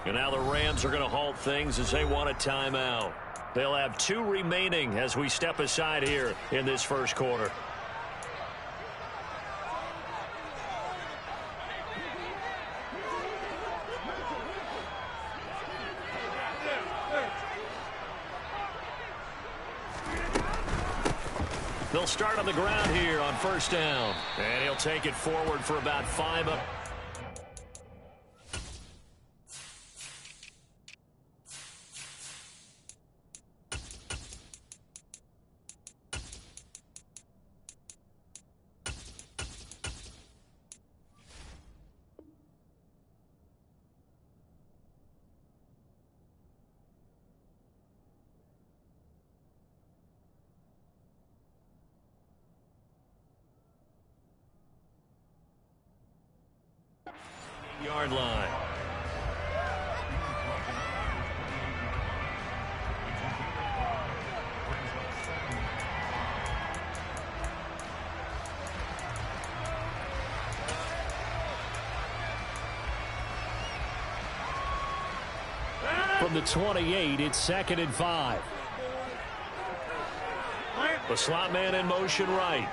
And now the Rams are going to halt things as they want a timeout. They'll have 2 remaining as we step aside here in this first quarter. They'll start on the ground here on first down. And he'll take it forward for about 5 up. Yard line. From the 28, it's 2nd and 5. The slot man in motion right.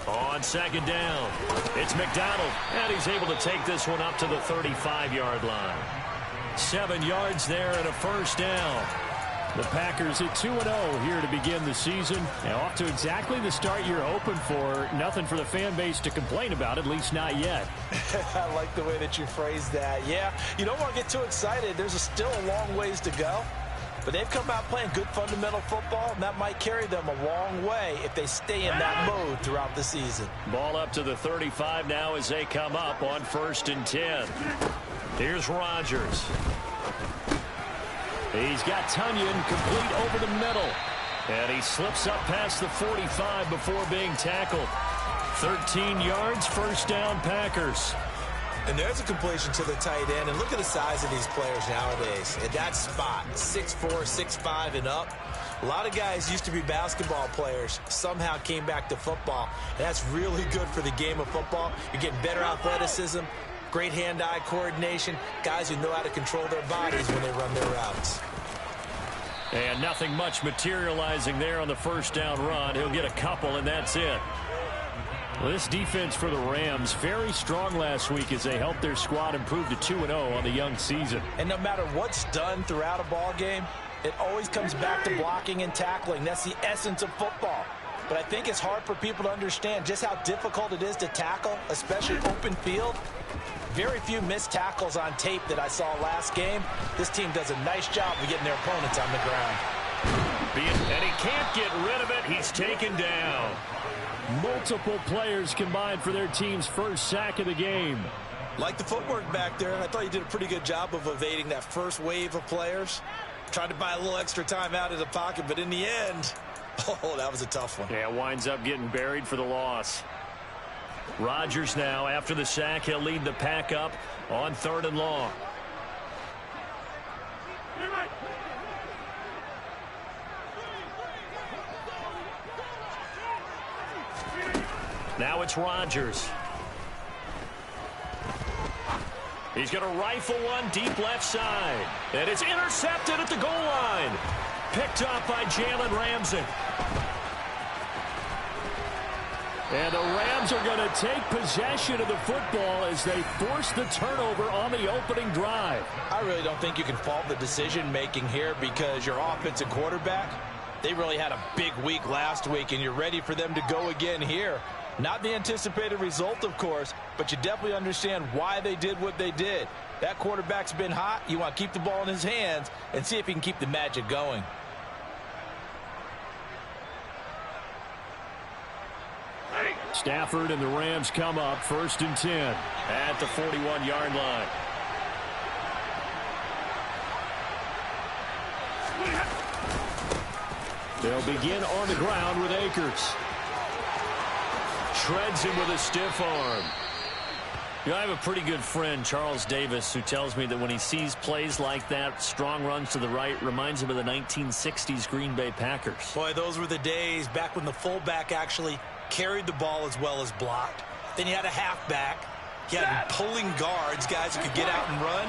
On 2nd down, it's McDonald, and he's able to take this one up to the 35-yard line. 7 yards there and a first down. The Packers at 2-0 here to begin the season. And off to exactly the start you're hoping for. Nothing for the fan base to complain about, at least not yet. I like the way that you phrased that. Yeah, you don't want to get too excited. There's still a long ways to go. But they've come out playing good fundamental football, and that might carry them a long way if they stay in that mode throughout the season. Ball up to the 35 now as they come up on 1st and 10. Here's Rodgers. He's got Tunyon complete over the middle. And he slips up past the 45 before being tackled. 13 yards, first down, Packers. And there's a completion to the tight end. And look at the size of these players nowadays. At that spot, 6'4", 6'5", and up. A lot of guys used to be basketball players, somehow came back to football. And that's really good for the game of football. You're getting better athleticism, great hand-eye coordination, guys who know how to control their bodies when they run their routes. And nothing much materializing there on the first down run. He'll get a couple, and that's it. Well, this defense for the Rams, very strong last week as they helped their squad improve to 2-0 on the young season. And no matter what's done throughout a ball game, it always comes back to blocking and tackling. That's the essence of football. But I think it's hard for people to understand just how difficult it is to tackle, especially open field. Very few missed tackles on tape that I saw last game. This team does a nice job of getting their opponents on the ground. And he can't get rid of it. He's taken down. Multiple players combined for their team's first sack of the game. Like the footwork back there, and I thought you did a pretty good job of evading that first wave of players. Tried to buy a little extra time out of the pocket, but in the end, oh, that was a tough one. Yeah, winds up getting buried for the loss. Rodgers now, after the sack, he'll lead the pack up on 3rd and long. Now it's Rodgers. He's going to rifle one deep left side. And it's intercepted at the goal line. Picked up by Jalen Ramsey. And the Rams are going to take possession of the football as they force the turnover on the opening drive. I really don't think you can fault the decision-making here because your offensive quarterback, they really had a big week last week, and you're ready for them to go again here. Not the anticipated result, of course, but you definitely understand why they did what they did. That quarterback's been hot. You want to keep the ball in his hands and see if he can keep the magic going. Stafford and the Rams come up 1st and 10 at the 41-yard line. They'll begin on the ground with Akers. Shreds him with a stiff arm. You know, I have a pretty good friend, Charles Davis, who tells me that when he sees plays like that, strong runs to the right, reminds him of the 1960s Green Bay Packers. Boy, those were the days back when the fullback actually carried the ball as well as blocked. Then you had a halfback. You had pulling guards, guys who could get out and run.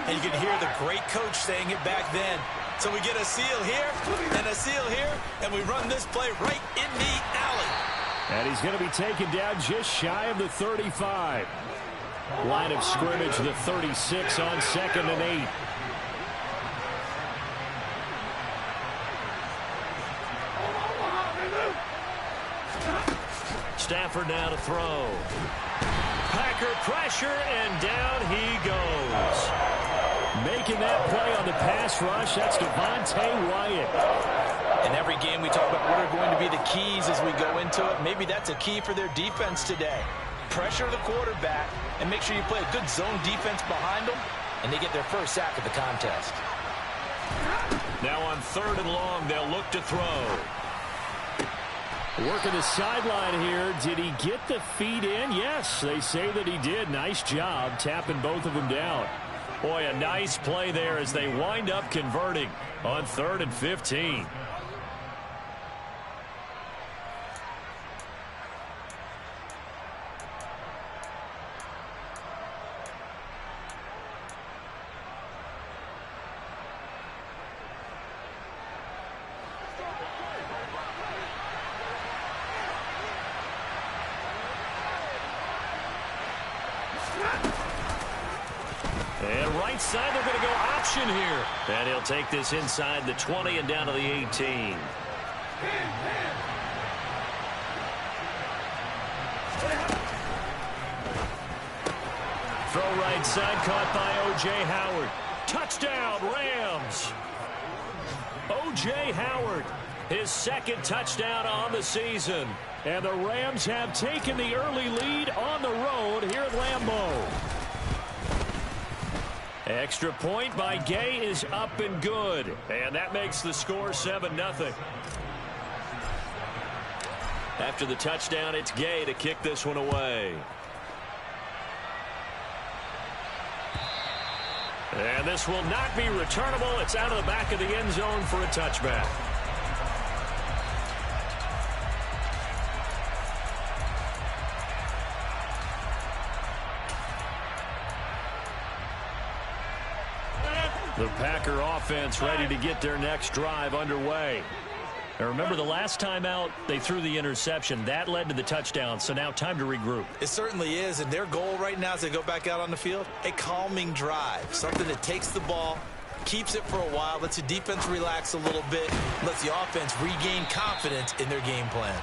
And you could hear the great coach saying it back then. So we get a seal here and a seal here, and we run this play right in the alley. And he's going to be taken down just shy of the 35. Line of scrimmage, the 36 on 2nd and 8. Stafford now to throw. Packer pressure, and down he goes. Making that play on the pass rush, that's Devontae Wyatt. In every game we talk about what are going to be the keys as we go into it. Maybe that's a key for their defense today. Pressure the quarterback and make sure you play a good zone defense behind them, and they get their first sack of the contest. Now on 3rd and long, they'll look to throw. Working the sideline here. Did he get the feet in? Yes, they say that he did. Nice job tapping both of them down. Boy, a nice play there as they wind up converting on 3rd and 15. And right side, they're going to go option here. And he'll take this inside the 20 and down to the 18. Throw right side, caught by O.J. Howard. Touchdown, Rams. O.J. Howard, his 2nd touchdown on the season. And the Rams have taken the early lead on the road here at Lambeau. Extra point by Gay is up and good. And that makes the score 7-0. After the touchdown, it's Gay to kick this one away. And this will not be returnable. It's out of the back of the end zone for a touchback. The Packer offense ready to get their next drive underway. Now remember, the last time out, they threw the interception. That led to the touchdown, so now time to regroup. It certainly is, and their goal right now as they go back out on the field, a calming drive, something that takes the ball, keeps it for a while, lets the defense relax a little bit, lets the offense regain confidence in their game plan.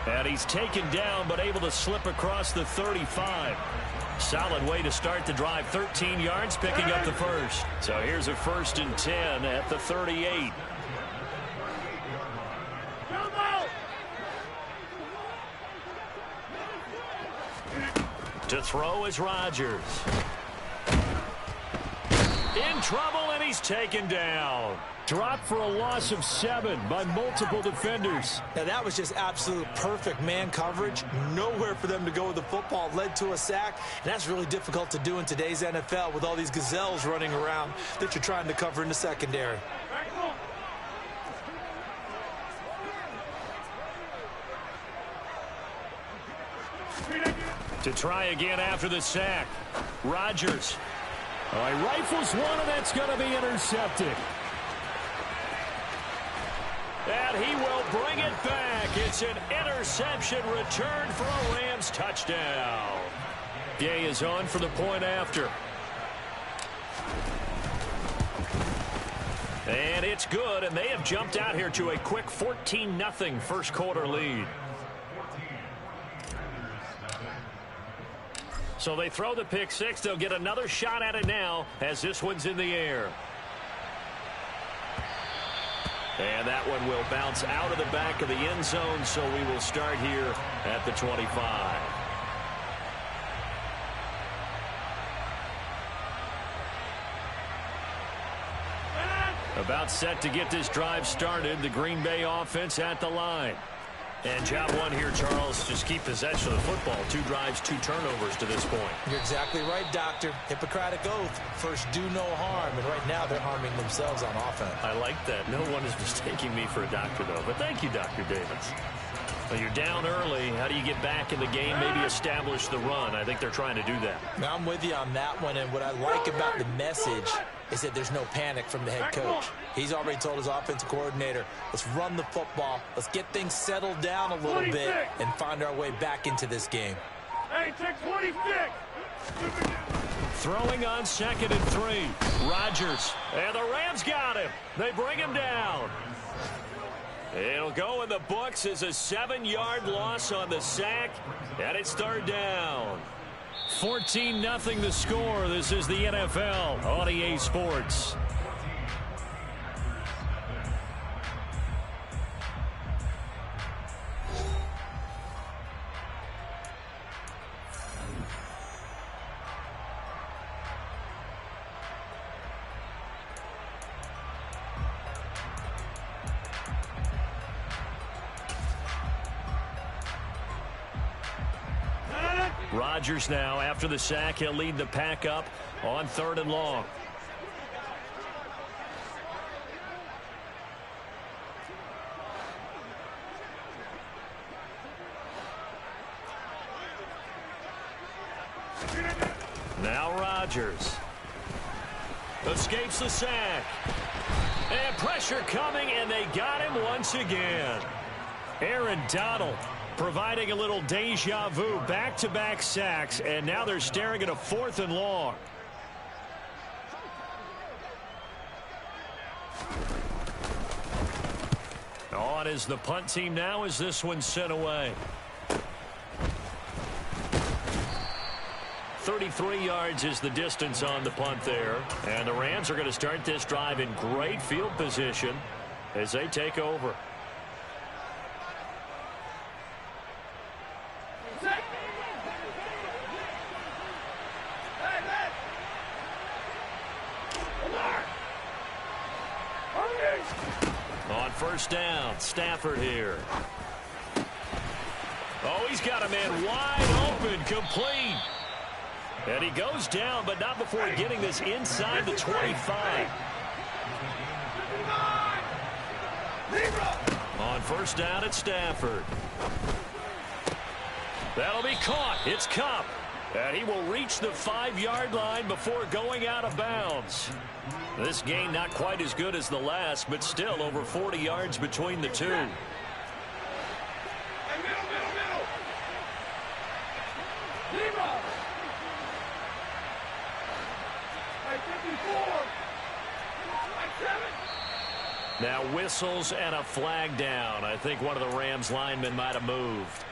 And he's taken down, but able to slip across the 35. Solid way to start the drive. 13 yards, picking up the first. So here's a 1st and 10 at the 38. To throw is Rodgers. In trouble, and he's taken down. Dropped for a loss of 7 by multiple defenders. Now that was just absolute perfect man coverage. Nowhere for them to go with the football. Led to a sack, and that's really difficult to do in today's NFL with all these gazelles running around that you're trying to cover in the secondary. To try again after the sack. Rodgers. All right, rifles one, and that's going to be intercepted. And he will bring it back. It's an interception return for a Rams touchdown. Gay is on for the point after. And it's good, and they have jumped out here to a quick 14-0 first quarter lead. So they throw the pick six. They'll get another shot at it now as this one's in the air. And that one will bounce out of the back of the end zone, so we will start here at the 25. About set to get this drive started. The Green Bay offense at the line. And job one here, Charles, just keep possession of the football. 2 drives, 2 turnovers to this point. You're exactly right, Doctor. Hippocratic oath. First, do no harm. And right now, they're harming themselves on offense. I like that. No one is mistaking me for a doctor, though. But thank you, Dr. Davis. Well, you're down early. How do you get back in the game, maybe establish the run? I think they're trying to do that. Now, I'm with you on that one, and what I like about the message is that there's no panic from the head coach. He's already told his offensive coordinator, let's run the football, let's get things settled down a little bit and find our way back into this game. Hey, take 26! Throwing on 2nd and 3. Rodgers. And the Rams got him. They bring him down. It'll go in the books as a 7-yard loss on the sack, and it's 3rd down. 14-0 the score. This is the NFL on EA Sports. Rodgers now, after the sack, he'll lead the pack up on 3rd and long. Now Rodgers escapes the sack. And pressure coming, and they got him once again. Aaron Donald providing a little deja vu, back-to-back sacks, and now they're staring at a 4th and long. On is the punt team now as this one's sent away. 33 yards is the distance on the punt there, and the Rams are going to start this drive in great field position as they take over. On 1st down, Stafford here. Oh, he's got a man wide open, complete. And he goes down, but not before getting this inside the 25. On 1st down, it's Stafford. That'll be caught. It's Kupp. And he will reach the 5-yard line before going out of bounds. This game not quite as good as the last, but still over 40 yards between the two. Now whistles and a flag down. I think one of the Rams linemen might have moved.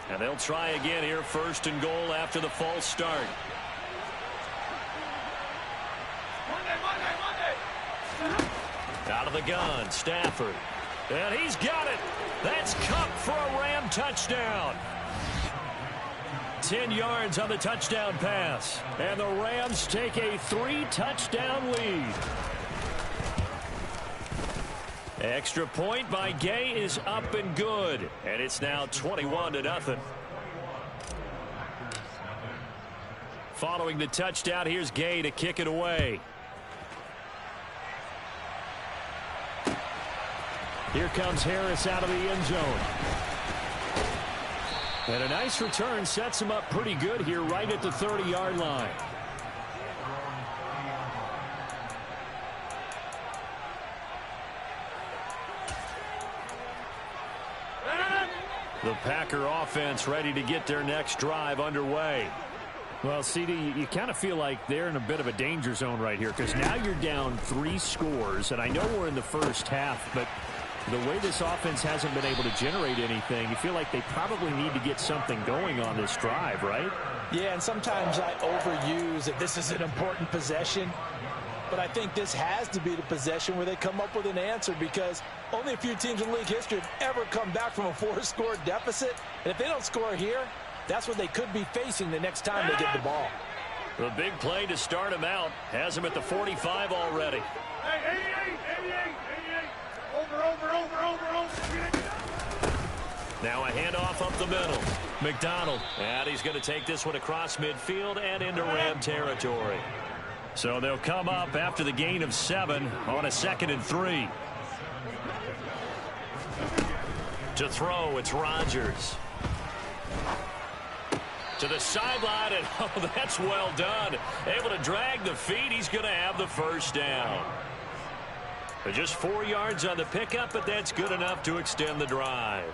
And they'll try again here, 1st and goal after the false start. Out of the gun, Stafford. And he's got it. That's Kupp for a Ram touchdown. 10 yards on the touchdown pass. And the Rams take a 3-touchdown lead. Extra point by Gay is up and good. And it's now 21-0. Following the touchdown, here's Gay to kick it away. Here comes Harris out of the end zone. And a nice return sets him up pretty good here right at the 30-yard line. The Packer offense ready to get their next drive underway. Well, CD, you kind of feel like they're in a bit of a danger zone right here because now you're down 3 scores, and I know we're in the first half, but the way this offense hasn't been able to generate anything, you feel like they probably need to get something going on this drive, right? Yeah, and sometimes I overuse that this is an important possession. But I think this has to be the possession where they come up with an answer because only a few teams in league history have ever come back from a 4-score deficit. And if they don't score here, that's what they could be facing the next time they get the ball. The big play to start him out has him at the 45 already. Hey, 88. Over. Now a handoff up the middle. McDonald. And he's going to take this one across midfield and into Ram territory. So they'll come up after the gain of 7 on a 2nd and 3. To throw, it's Rodgers. To the sideline, and oh, that's well done. Able to drag the feet. He's going to have the first down. Just 4 yards on the pickup, but that's good enough to extend the drive.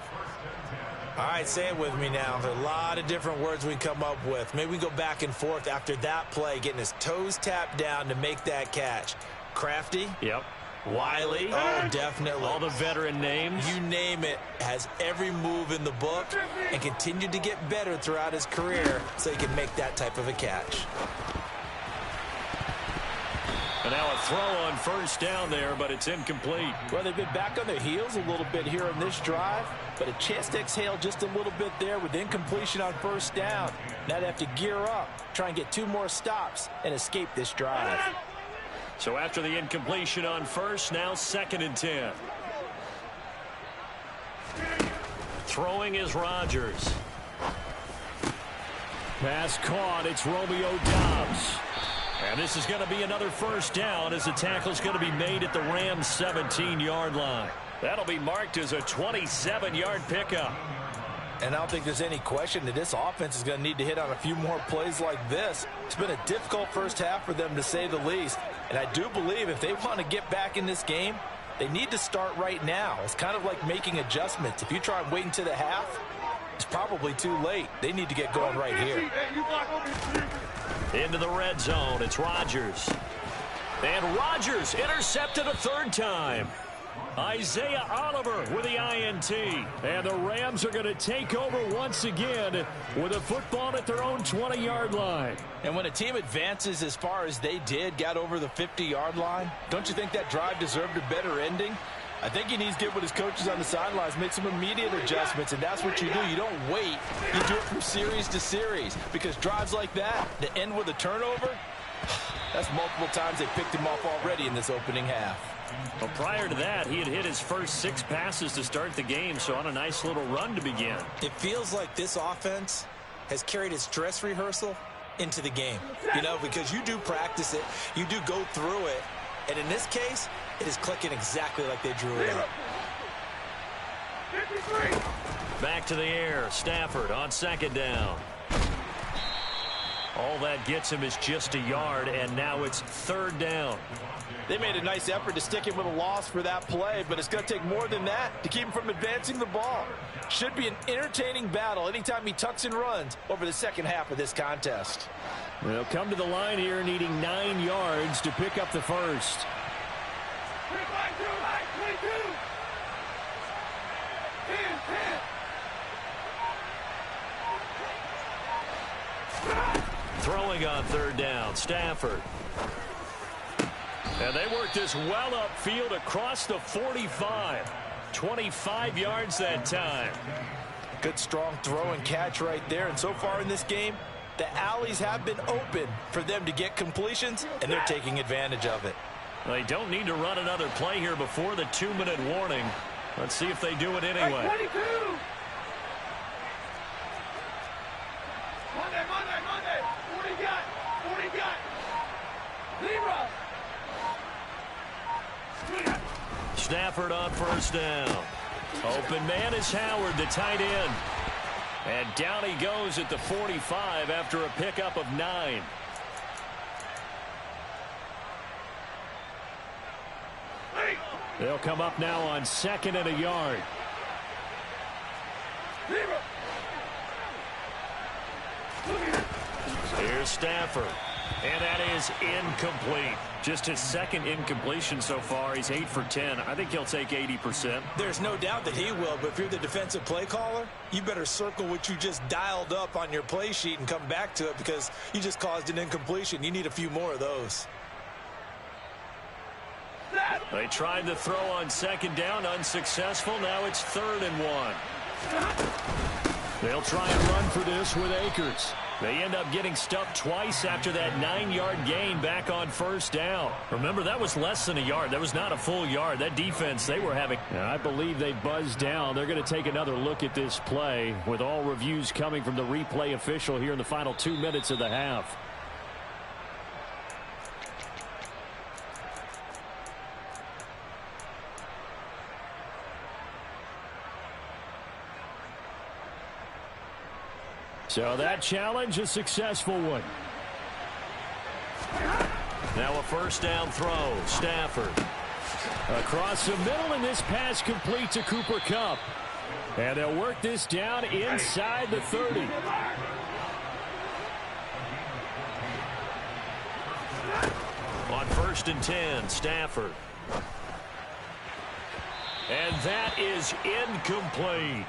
All right, say it with me now. There are a lot of different words we come up with. Maybe we go back and forth after that play, getting his toes tapped down to make that catch. Crafty? Yep. Wiley? Oh, definitely. All the veteran names. You name it. Has every move in the book and continued to get better throughout his career so he can make that type of a catch. And now a throw on first down there, but it's incomplete. Well, they've been back on their heels a little bit here on this drive, but a chance to exhale just a little bit there with incompletion on first down. Now they have to gear up, try and get 2 more stops and escape this drive. So after the incompletion on first, now 2nd and 10. Throwing is Rodgers. Pass caught. It's Romeo Doubs. And this is going to be another first down as the tackle's going to be made at the Rams' 17-yard line. That'll be marked as a 27-yard pickup. And I don't think there's any question that this offense is going to need to hit on a few more plays like this. It's been a difficult first half for them, to say the least. And I do believe if they want to get back in this game, they need to start right now. It's kind of like making adjustments. If you try and wait until the half, it's probably too late. They need to get going right here. Into the red zone, it's Rodgers. And Rodgers intercepted a 3rd time. Isaiah Oliver with the INT. And the Rams are going to take over once again with a football at their own 20-yard line. And when a team advances as far as they did, got over the 50-yard line, don't you think that drive deserved a better ending? I think he needs to get with his coaches on the sidelines, make some immediate adjustments, and that's what you do. You don't wait. You do it from series to series, because drives like that, that end with a turnover, that's multiple times they picked him off already in this opening half. Well, prior to that, he had hit his first 6 passes to start the game, so on a nice little run to begin. It feels like this offense has carried its dress rehearsal into the game. You know, because you do practice it, you do go through it, and in this case, it is clicking exactly like they drew it up. Back to the air. Stafford on 2nd down. All that gets him is just a yard, and now it's 3rd down. They made a nice effort to stick him with a loss for that play, but it's going to take more than that to keep him from advancing the ball. Should be an entertaining battle anytime he tucks and runs over the second half of this contest. They'll come to the line here needing 9 yards to pick up the first. Throwing on 3rd down, Stafford. And they work this well upfield across the 45. 25 yards that time. Good strong throw and catch right there. And so far in this game, the alleys have been open for them to get completions, and they're taking advantage of it. They don't need to run another play here before the 2-minute warning. Let's see if they do it anyway. Monday. 40 got. Libra. Stafford on 1st down. Open man is Howard, the tight end. And down he goes at the 45 after a pickup of 9. They'll come up now on 2nd and a yard. Here's Stafford. And that is incomplete. Just his 2nd incompletion so far. He's 8 for 10. I think he'll take 80%. There's no doubt that he will, but if you're the defensive play caller, you better circle what you just dialed up on your play sheet and come back to it, because you just caused an incompletion. You need a few more of those. They tried to throw on 2nd down, unsuccessful. Now it's 3rd and 1. They'll try and run for this with Akers. They end up getting stuffed twice after that 9-yard gain back on first down. Remember, that was less than a yard. That was not a full yard. That defense, they were having... I believe they buzzed down. They're going to take another look at this play with all reviews coming from the replay official here in the final 2 minutes of the half. So that challenge, a successful one. Now a first down throw. Stafford. Across the middle, and this pass complete to Cooper Kupp. And they'll work this down inside the 30. On 1st and 10, Stafford. And that is incomplete.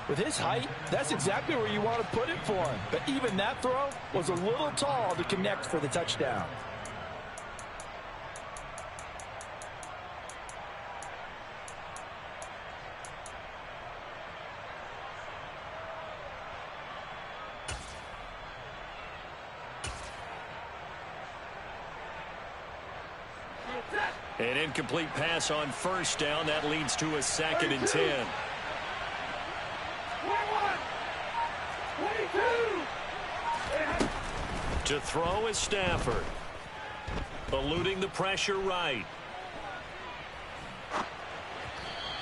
With his height, that's exactly where you want to put it for him. But even that throw was a little tall to connect for the touchdown. An incomplete pass on first down. That leads to a 2nd and 10. To throw is Stafford. Eluding the pressure right.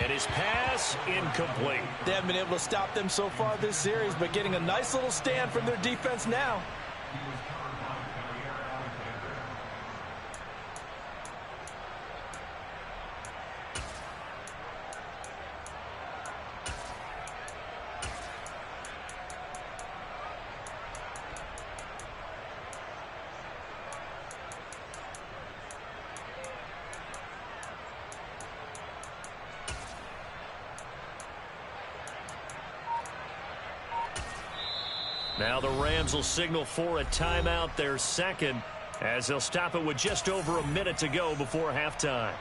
And his pass incomplete. They haven't been able to stop them so far this series, but getting a nice little stand from their defense now. Now the Rams will signal for a timeout, their second, as they'll stop it with just over a minute to go before halftime.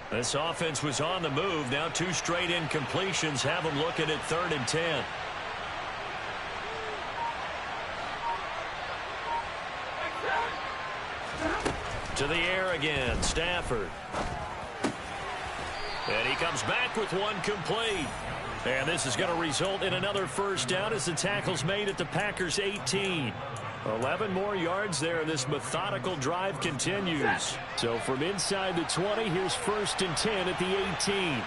This offense was on the move. Now 2 straight incompletions have them looking at 3rd and 10. To the air again, Stafford. And he comes back with one complete. And this is going to result in another first down as the tackle's made at the Packers' 18. 11 more yards there. This methodical drive continues. So from inside the 20, here's 1st and 10 at the 18.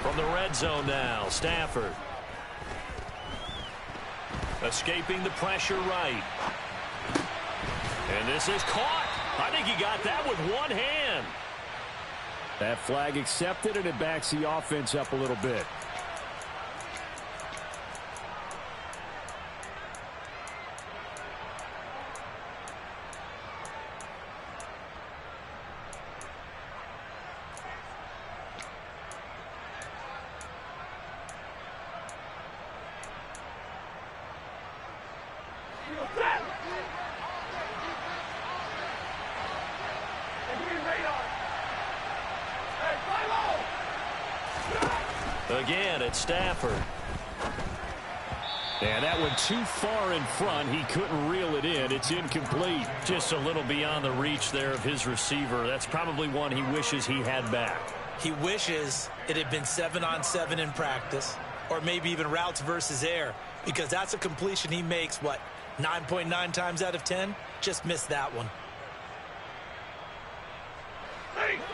From the red zone now, Stafford. Escaping the pressure right. And this is caught. I think he got that with one hand. That flag accepted, and it backs the offense up a little bit. Again, it's Stafford. And that went too far in front. He couldn't reel it in. It's incomplete. Just a little beyond the reach there of his receiver. That's probably one he wishes he had back. He wishes it had been 7-on-7 in practice, or maybe even routes versus air, because that's a completion he makes, 9.9 times out of 10? Just missed that one.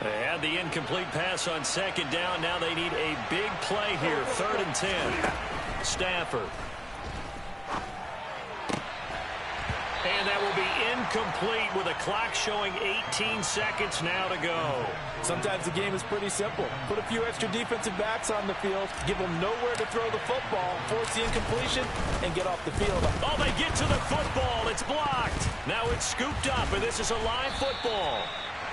They had the incomplete pass on 2nd down. Now they need a big play here. 3rd and 10. Stafford. And that will be incomplete with a clock showing 18 seconds now to go. Sometimes the game is pretty simple. Put a few extra defensive backs on the field, give them nowhere to throw the football, force the incompletion, and get off the field. Oh, they get to the football. It's blocked. Now it's scooped up, and this is a live football.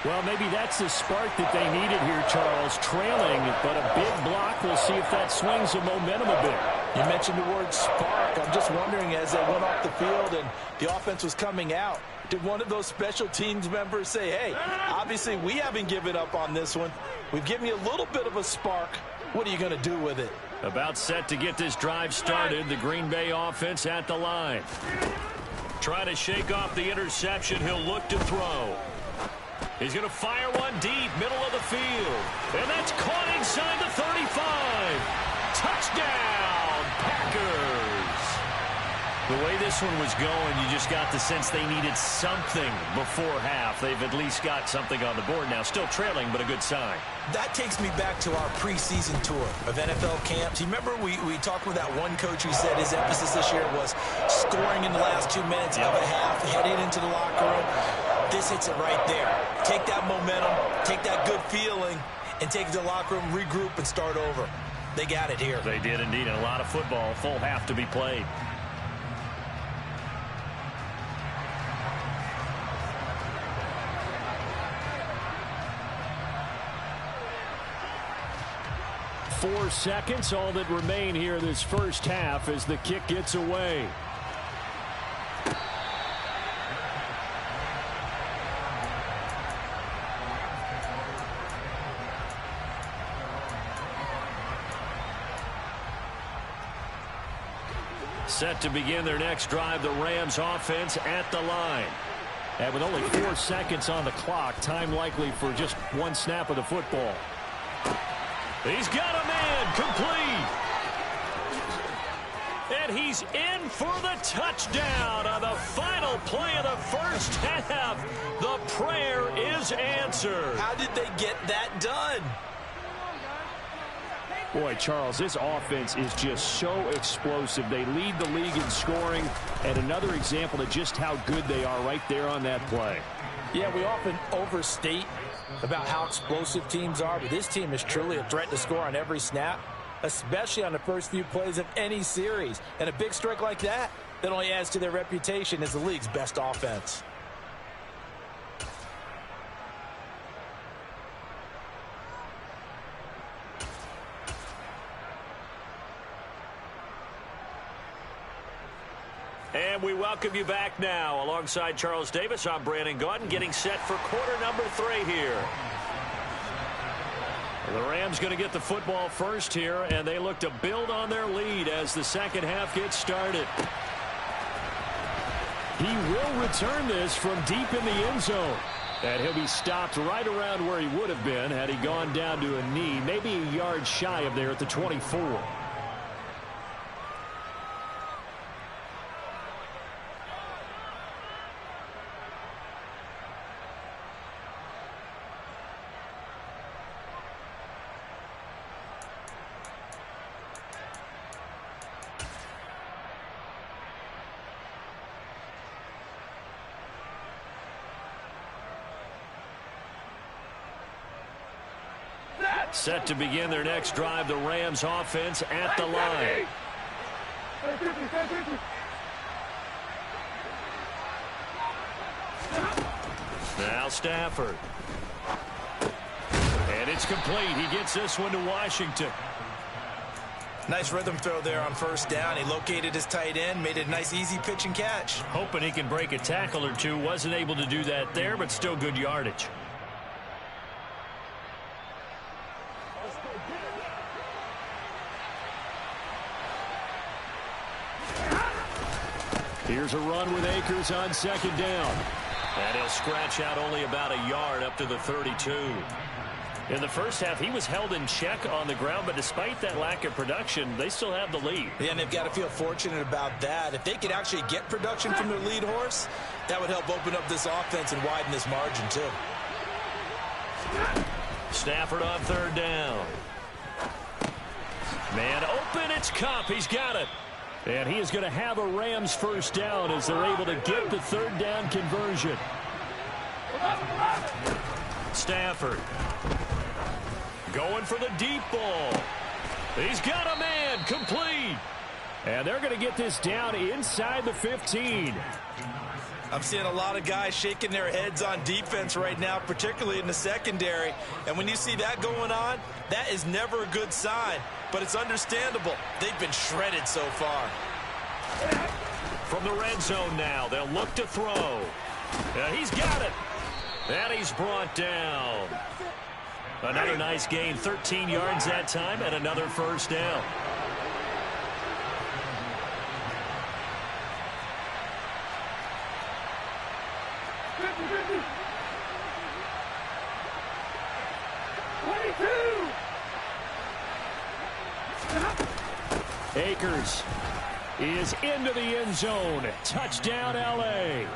Well, maybe that's the spark that they needed here, Charles. Trailing, but a big block. We'll see if that swings the momentum a bit. You mentioned the word spark. I'm just wondering, as they went off the field and the offense was coming out, did one of those special teams members say, hey, obviously we haven't given up on this one. We've given you a little bit of a spark. What are you going to do with it? About set to get this drive started. The Green Bay offense at the line. Trying to shake off the interception. He'll look to throw. He's going to fire one deep, middle of the field. And that's caught inside the 35. Touchdown, Packers. The way this one was going, you just got the sense they needed something before half. They've at least got something on the board now. Still trailing, but a good sign. That takes me back to our preseason tour of NFL camps. You remember we talked with that one coach who said his emphasis this year was scoring in the last 2 minutes of a half, heading into the locker room. This hits it right there. Take that momentum, take that good feeling, and take it to the locker room, regroup, and start over. They got it here. They did indeed, and a lot of football, full half to be played. Four seconds, all that remain here this first half as the kick gets away. Set to begin their next drive, the Rams offense at the line. And with only 4 seconds on the clock, time likely for just one snap of the football. He's got a man, complete. And he's in for the touchdown on the final play of the first half. The prayer is answered. How did they get that done? Boy, Charles, this offense is just so explosive. They lead the league in scoring, and another example of just how good they are right there on that play. Yeah, we often overstate about how explosive teams are, but this team is truly a threat to score on every snap, especially on the first few plays of any series. And a big strike like that only adds to their reputation as the league's best offense. And we welcome you back now. Alongside Charles Davis, I'm Brandon Gaudin, getting set for quarter number 3 here. The Rams going to get the football first here, and they look to build on their lead as the second half gets started. He will return this from deep in the end zone. And he'll be stopped right around where he would have been had he gone down to a knee, maybe a yard shy of there at the 24. Set to begin their next drive, the Rams offense at the line. Now Stafford. And it's complete. He gets this one to Washington. Nice rhythm throw there on first down. He located his tight end, made it a nice easy pitch and catch. Hoping he can break a tackle or two. Wasn't able to do that there, but still good yardage. Here's a run with Akers on second down. And he'll scratch out only about a yard up to the 32. In the first half, he was held in check on the ground, but despite that lack of production, they still have the lead. Yeah, and they've got to feel fortunate about that. If they could actually get production from their lead horse, that would help open up this offense and widen this margin, too. Stafford on third down. Man open, it's Kupp. He's got it. And he is going to have a Rams first down as they're able to get the third down conversion. Stafford going for the deep ball. He's got a man, complete. And they're going to get this down inside the 15. I'm seeing a lot of guys shaking their heads on defense right now, particularly in the secondary. And when you see that going on, that is never a good sign. But it's understandable. They've been shredded so far. From the red zone now, they'll look to throw. He's got it. And he's brought down. Another nice gain, 13 yards that time, and another first down. Akers is into the end zone. Touchdown, L.A.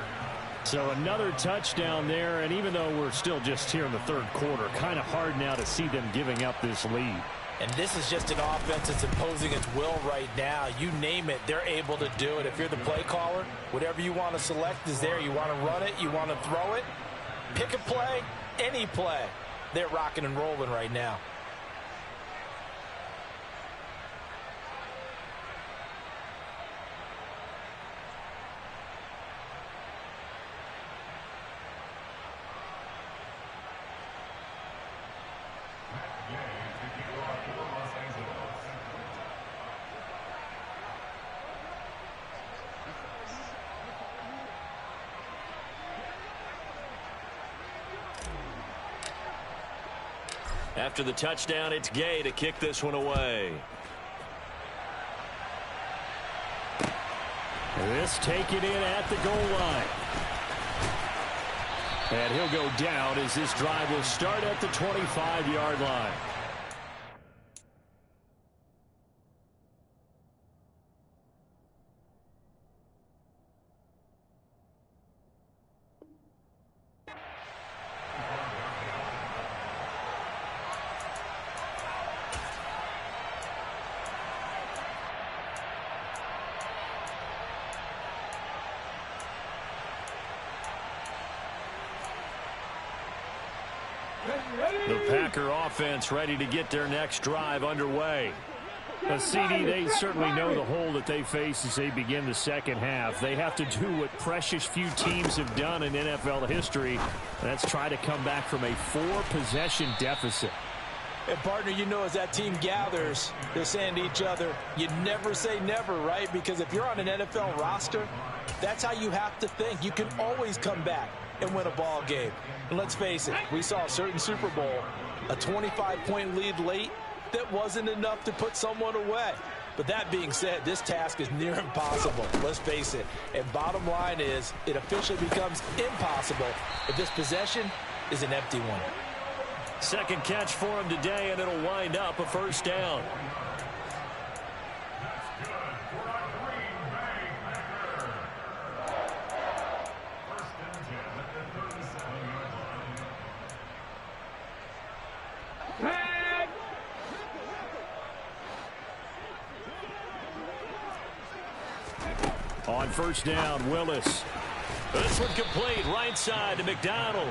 So another touchdown there, and even though we're still just here in the third quarter, kind of hard now to see them giving up this lead. And this is just an offense that's imposing its will right now. You name it, they're able to do it. If you're the play caller, whatever you want to select is there. You want to run it, you want to throw it, pick a play, any play. They're rocking and rolling right now. After the touchdown, it's Gay to kick this one away. This taken in at the goal line. And he'll go down as this drive will start at the 25-yard line. The Packer offense ready to get their next drive underway. CD, they certainly know the hole that they face as they begin the second half. They have to do what precious few teams have done in NFL history. That's try to come back from a 4-possession deficit. And, partner, you know, as that team gathers, they're saying to each other, you never say never, right? Because if you're on an NFL roster, that's how you have to think. You can always come back and win a ball game. And let's face it, we saw a certain Super Bowl, a 25-point lead late that wasn't enough to put someone away. But that being said, this task is near impossible. Let's face it. And bottom line is, it officially becomes impossible if this possession is an empty one. Second catch for him today, and it'll wind up a first down. On first down, Willis. This one complete, right side to McDonald.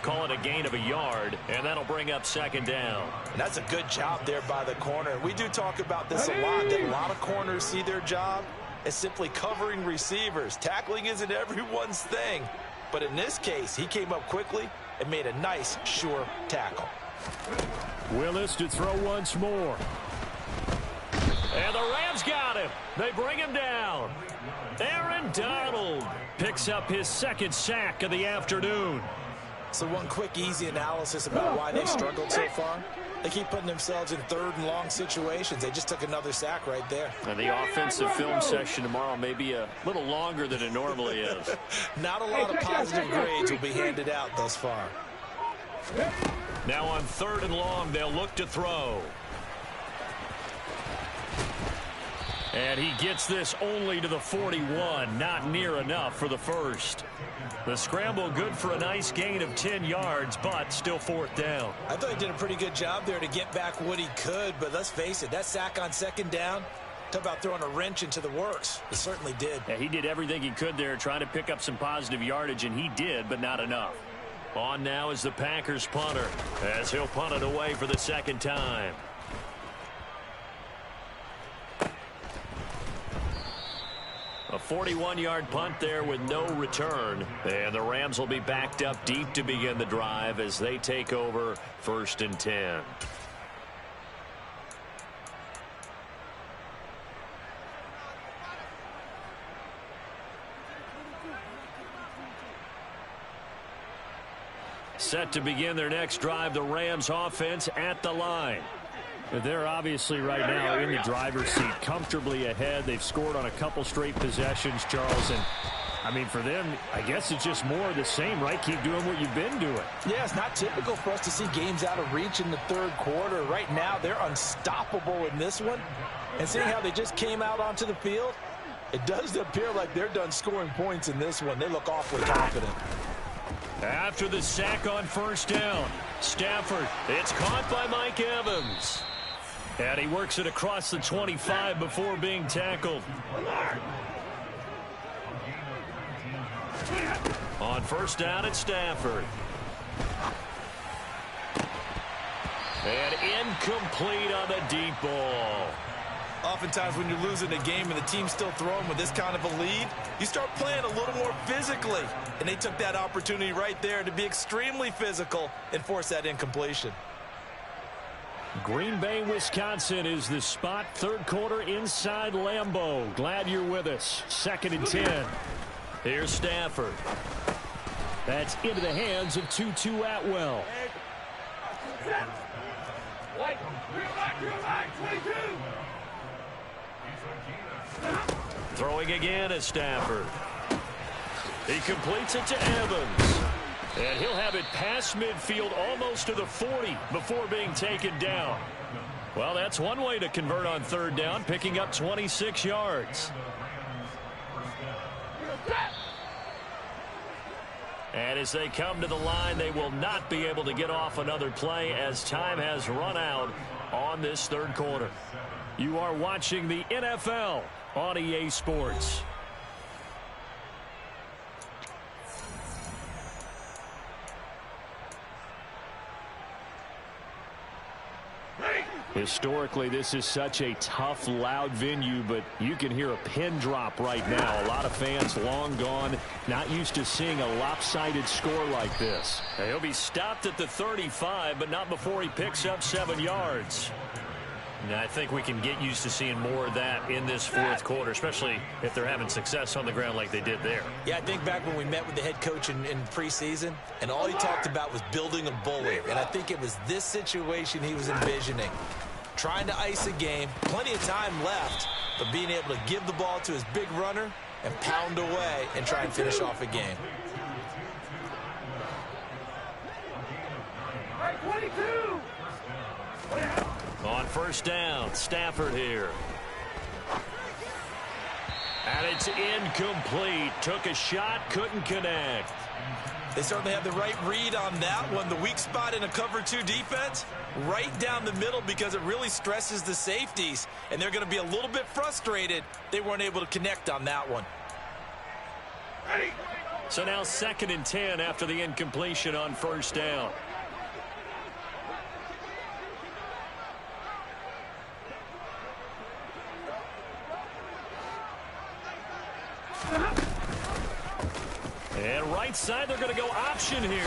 Call it a gain of a yard, and that'll bring up second down. And that's a good job there by the corner. We do talk about this a lot, that a lot of corners see their job as simply covering receivers. Tackling isn't everyone's thing. But in this case, he came up quickly and made a nice, sure tackle. Willis to throw once more. And the Rams got him. They bring him down. Aaron Donald picks up his second sack of the afternoon. So one quick, easy analysis about why they've struggled so far. They keep putting themselves in third and long situations. They just took another sack right there. And the offensive film session tomorrow may be a little longer than it normally is. Not a lot of positive grades will be handed out thus far. Now on third and long, they'll look to throw. And he gets this only to the 41. Not near enough for the first. The scramble good for a nice gain of 10 yards, but still fourth down. I thought he did a pretty good job there to get back what he could, but let's face it, that sack on second down, Talk about throwing a wrench into the works. He certainly did. Yeah, he did everything he could there, trying to pick up some positive yardage, and he did, but not enough. On now is the Packers punter, as he'll punt it away for the second time. A 41-yard punt there with no return. And the Rams will be backed up deep to begin the drive as they take over 1st and 10. Set to begin their next drive, the Rams offense at the line. They're obviously right now in the driver's seat, comfortably ahead. They've scored on a couple straight possessions, Charles. And, I mean, for them, I guess it's just more of the same, right? Keep doing what you've been doing. Yeah, it's not typical for us to see games out of reach in the third quarter. Right now, they're unstoppable in this one. And seeing how they just came out onto the field, it does appear like they're done scoring points in this one. They look awfully confident. After the sack on 1st down, Stafford, it's caught by Mike Evans. And he works it across the 25 before being tackled. On 1st down, it's Stafford. And incomplete on the deep ball. Oftentimes when you're losing a game and the team's still throwing with this kind of a lead, you start playing a little more physically. And they took that opportunity right there to be extremely physical and force that incompletion. Green Bay, Wisconsin is the spot. Third quarter inside Lambeau. Glad you're with us. 2nd and 10. Here's Stafford. That's into the hands of Tutu Atwell. Throwing again is Stafford. He completes it to Evans. And he'll have it past midfield almost to the 40 before being taken down. Well, that's one way to convert on 3rd down, picking up 26 yards. And as they come to the line, they will not be able to get off another play as time has run out on this 3rd quarter. You are watching the NFL on EA Sports. Historically, this is such a tough, loud venue, but you can hear a pin drop right now. A lot of fans long gone, not used to seeing a lopsided score like this. He'll be stopped at the 35, but not before he picks up 7 yards. Now, I think we can get used to seeing more of that in this 4th quarter, especially if they're having success on the ground like they did there. Yeah, I think back when we met with the head coach in preseason, and all he talked about was building a bully. And I think it was this situation he was envisioning. Trying to ice a game, plenty of time left, but being able to give the ball to his big runner and pound away and try and finish off a game. On 1st down, Stafford here. And it's incomplete. Took a shot, couldn't connect. They certainly have the right read on that one. The weak spot in a cover 2 defense, right down the middle, because it really stresses the safeties. And they're going to be a little bit frustrated they weren't able to connect on that one. So now 2nd and 10 after the incompletion on 1st down. And right side, they're going to go option here.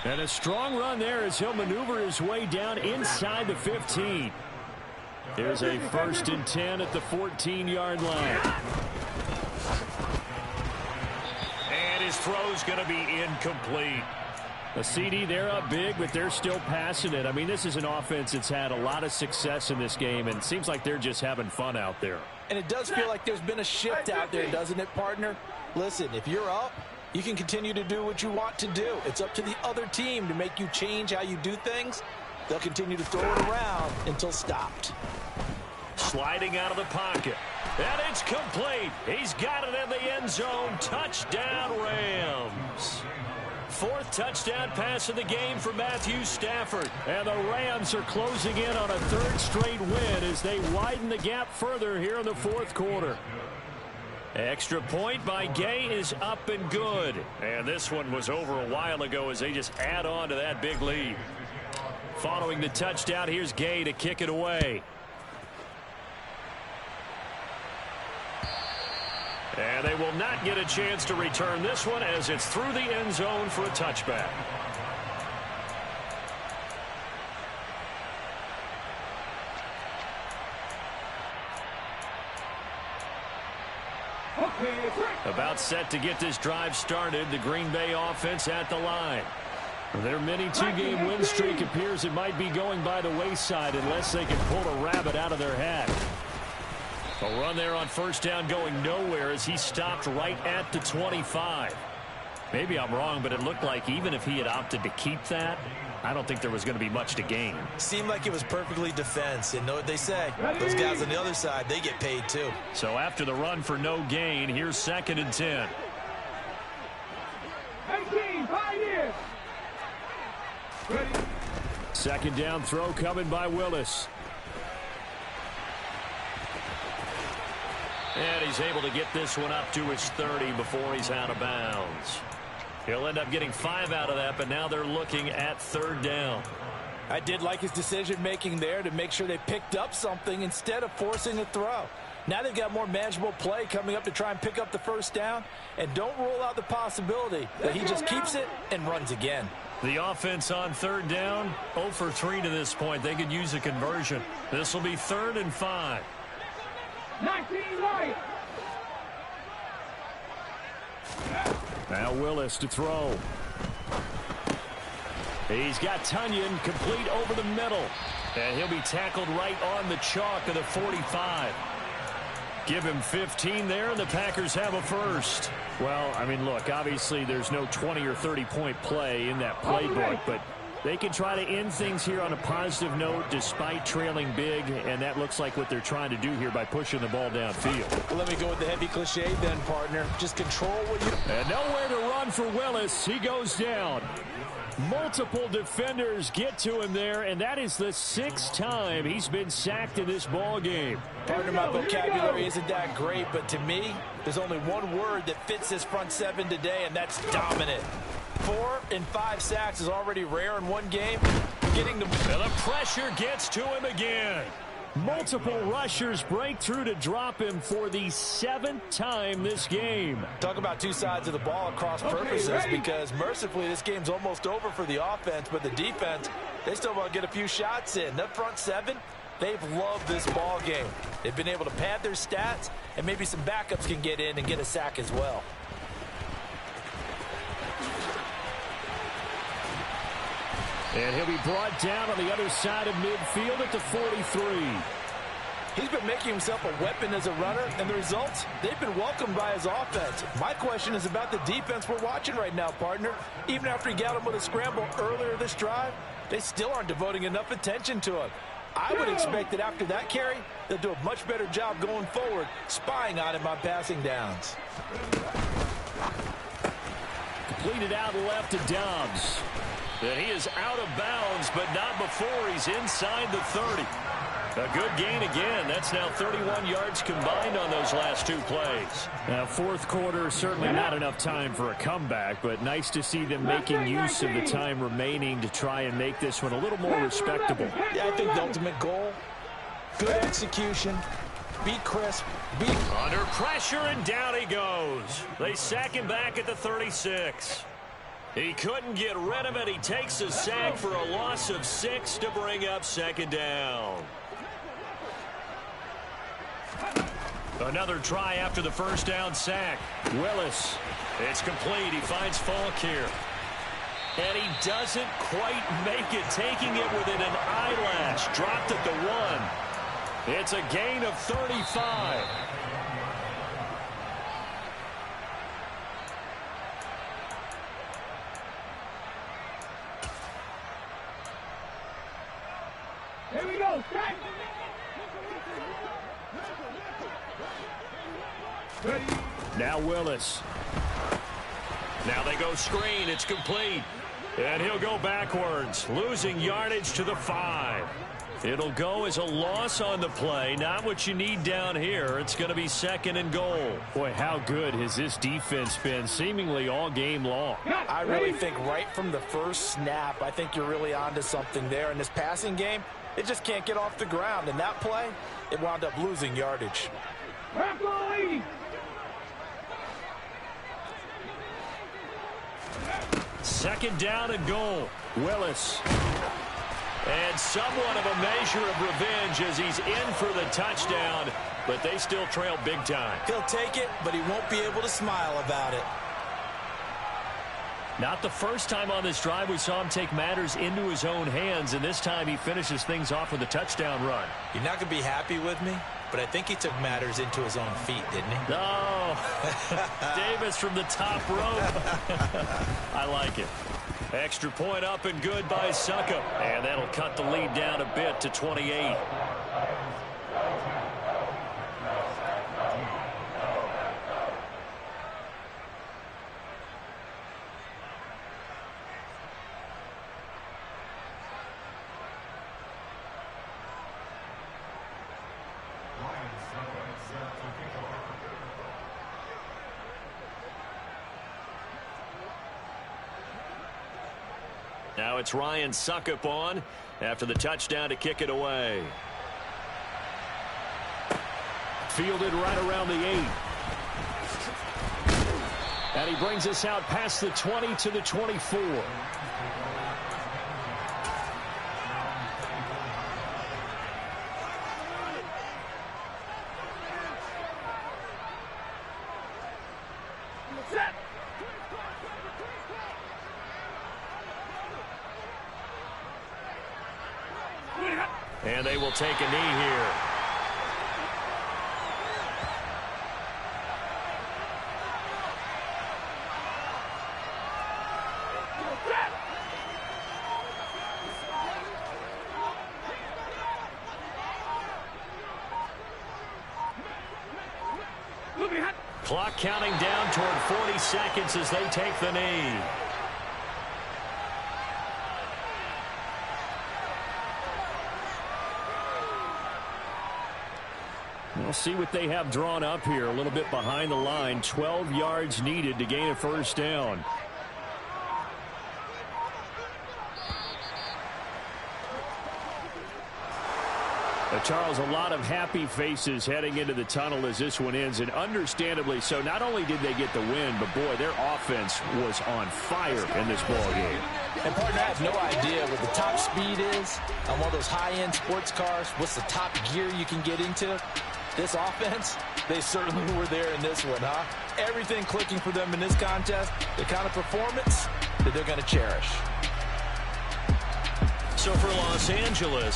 And a strong run there as he'll maneuver his way down inside the 15. Here's a 1st and 10 at the 14-yard line. And his throw's going to be incomplete. A CD, they're up big, but they're still passing it. I mean, this is an offense that's had a lot of success in this game, and it seems like they're just having fun out there. And it does feel like there's been a shift out there, doesn't it, partner? Listen, if you're up, you can continue to do what you want to do. It's up to the other team to make you change how you do things. They'll continue to throw it around until stopped. Sliding out of the pocket. And it's complete. He's got it in the end zone. Touchdown, Rams. Fourth touchdown pass of the game for Matthew Stafford. And the Rams are closing in on a third straight win as they widen the gap further here in the fourth quarter. Extra point by Gay is up and good. And this one was over a while ago as they just add on to that big lead. Following the touchdown, here's Gay to kick it away. And they will not get a chance to return this one as it's through the end zone for a touchback. About set to get this drive started. The Green Bay offense at the line. Their mini two-game win streak appears it might be going by the wayside unless they can pull a rabbit out of their hat. A run there on first down going nowhere as he stopped right at the 25. Maybe I'm wrong, but it looked like even if he had opted to keep that, I don't think there was going to be much to gain. Seemed like it was perfectly defense. And know what they say, those guys on the other side, they get paid too. So after the run for no gain, here's 2nd and 10. 18, 5 years. Ready. Second down throw coming by Willis. And he's able to get this one up to his 30 before he's out of bounds. He'll end up getting 5 out of that, but now they're looking at 3rd down. I did like his decision-making there to make sure they picked up something instead of forcing a throw. Now they've got more manageable play coming up to try and pick up the first down, and don't rule out the possibility that he just keeps it and runs again. The offense on 3rd down, 0 for 3 to this point. They could use a conversion. This will be 3rd and 5. 19 right. Now Willis to throw. He's got Tunyon complete over the middle. And he'll be tackled right on the chalk of the 45. Give him 15 there, and the Packers have a first. Well, I mean, look, obviously there's no 20 or 30-point play in that playbook, but they can try to end things here on a positive note despite trailing big, and that looks like what they're trying to do here by pushing the ball downfield. Well, let me go with the heavy cliche then, partner. Just control what you... And nowhere to run for Willis. He goes down. Multiple defenders get to him there, and that is the 6th time he's been sacked in this ball game. Partner, my vocabulary isn't that great, but to me, there's only one word that fits this front 7 today, and that's dominant. 4 and 5 sacks is already rare in one game. Getting the pressure gets to him again. Multiple rushers break through to drop him for the 7th time this game. Talk about two sides of the ball at cross purposes, because mercifully this game's almost over for the offense, but the defense, they still want to get a few shots in. That front 7, they've loved this ball game. They've been able to pad their stats, and maybe some backups can get in and get a sack as well. And he'll be brought down on the other side of midfield at the 43. He's been making himself a weapon as a runner, and the results, they've been welcomed by his offense. My question is about the defense we're watching right now, partner. Even after he got him with a scramble earlier this drive, they still aren't devoting enough attention to him. I would expect that after that carry, they'll do a much better job going forward, spying on him on passing downs. Completed out left to Dobbs. And he is out of bounds, but not before he's inside the 30. A good gain again. That's now 31 yards combined on those last 2 plays. Now, fourth quarter, certainly not enough time for a comeback, but nice to see them making use of the time remaining to try and make this one a little more respectable. Yeah, I think the ultimate goal, good execution, be crisp, be... Under pressure, and down he goes. They sack him back at the 36. He couldn't get rid of it. He takes a sack for a loss of 6 to bring up 2nd down. Another try after the first down sack. Willis. It's complete. He finds Falk here. And he doesn't quite make it, taking it within an eyelash. Dropped at the 1. It's a gain of 35. Here we go. Strike. Now Willis. Now they go screen. It's complete. And he'll go backwards, losing yardage to the 5. It'll go as a loss on the play. Not what you need down here. It's going to be 2nd and goal. Boy, how good has this defense been seemingly all game long? I really think right from the first snap, I think you're really onto something there. In this passing game, it just can't get off the ground. In that play, it wound up losing yardage. 2nd down and goal. Willis. And somewhat of a measure of revenge as he's in for the touchdown, but they still trail big time. He'll take it, but he won't be able to smile about it. Not the first time on this drive we saw him take matters into his own hands, and this time he finishes things off with a touchdown run. You're not going to be happy with me, but I think he took matters into his own feet, didn't he? No. Davis from the top rope. I like it. Extra point up and good by Succop. And that'll cut the lead down a bit to 28. Now it's Ryan Succop on after the touchdown to kick it away. Fielded right around the 8. And he brings us out past the 20 to the 24. And they will take a knee here. Clock counting down toward 40 seconds as they take the knee. We'll see what they have drawn up here. A little bit behind the line. 12 yards needed to gain a first down. Charles, a lot of happy faces heading into the tunnel as this one ends, and understandably so. Not only did they get the win, but boy, their offense was on fire in this ball game. And partner, I have no idea what the top speed is on one of those high-end sports cars. What's the top gear you can get into? This offense, they certainly were there in this one, huh? Everything clicking for them in this contest, the kind of performance that they're going to cherish. So for Los Angeles,